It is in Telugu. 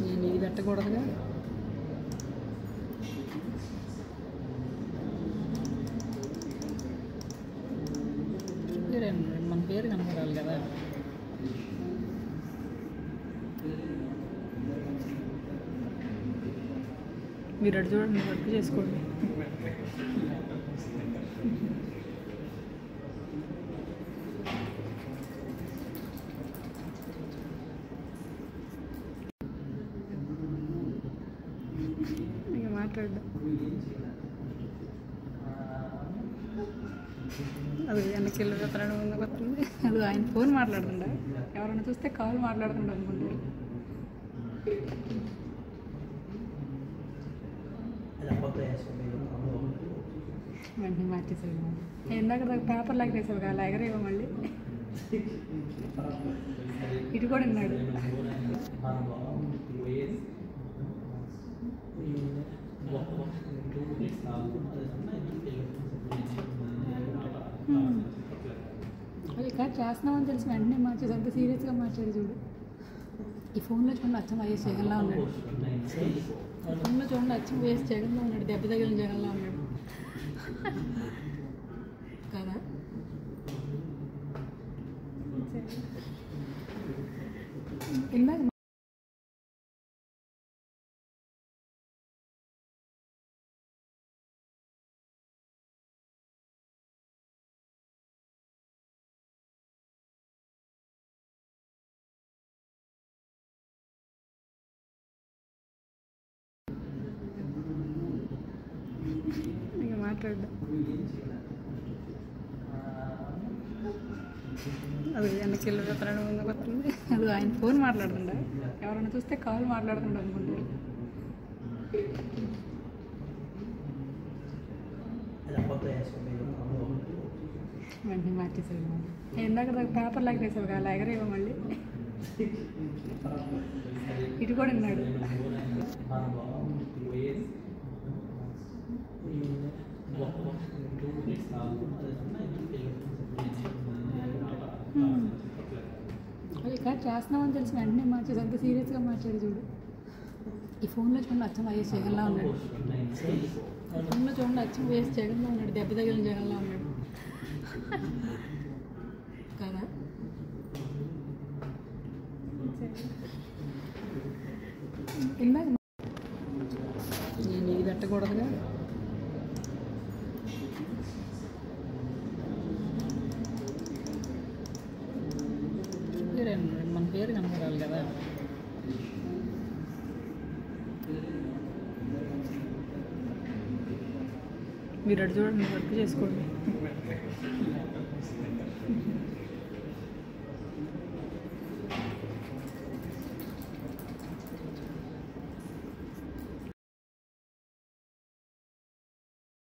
నేను ఇది పెట్టకూడదుగా. మన పేరు కనపడాలి కదా. మీరు అటు చూడండి, వర్క్ చేసుకోండి. ఇంకా మాట్లాడదాం. అది వెనక్కి వెళ్ళి పెట్టడం ముందుకు వస్తుంది. అది ఆయన ఫోన్ మాట్లాడుతుండ, ఎవరైనా చూస్తే కాల్ మాట్లాడుతుండ అనుకుంటారు. వెంటనే మార్చేసాడు. ఇందాక పేపర్ లాగా వేసావు కదా, ఎగరేవో మళ్ళీ ఇటు కూడా ఉన్నాడు. అది ఇక్కడ చేస్తున్నామని తెలిసి వెంటనే మార్చేసి అంత సీరియస్గా మార్చాడు చూడు. ఈ ఫోన్లో చూడండి అచ్చం వైఎస్ జగన్లా ఉన్నాడు. ఈ ఫోన్లో చూడండి అచ్చం వైఎస్ జగన్లా ఉన్నాడు, దెబ్బ తగిలిన జగన్లా ఉన్నాడు కదా. ఇందాక ఇంకా మాట్లాడదాం. అది వెనక్కి వెళ్ళి పెట్టడం ముందుకు వస్తుంది. అది ఆయన ఫోన్ మాట్లాడుతుండ, ఎవరైనా చూస్తే కాల్ మాట్లాడుతుండ అనుకుంటారు. వెంటనే మార్చేసాడు. ఇందాక పేపర్ లాగా వేసావు కదా, ఎగరేవో మళ్ళీ ఇటు కూడా ఉన్నాడు. అది ఇక్కడ చేస్తున్నామని తెలిసి వెంటనే మార్చేసి అంత సీరియస్గా మార్చాడు చూడు. ఈ ఫోన్లో చూడండి అచ్చం వైఎస్ జగన్లా ఉన్నాడు. ఈ ఫోన్లో చూడండి అచ్చం వైఎస్ జగన్లా ఉన్నాడు, దెబ్బ తగిలిన జగన్లా ఉన్నాడు కదా. ఇందాక నేను ఇది పెట్టకూడదుగా. మన పేరు కనపడాలి కదా. మీరు అటు చూడండి, వర్క్ చేసుకోండి.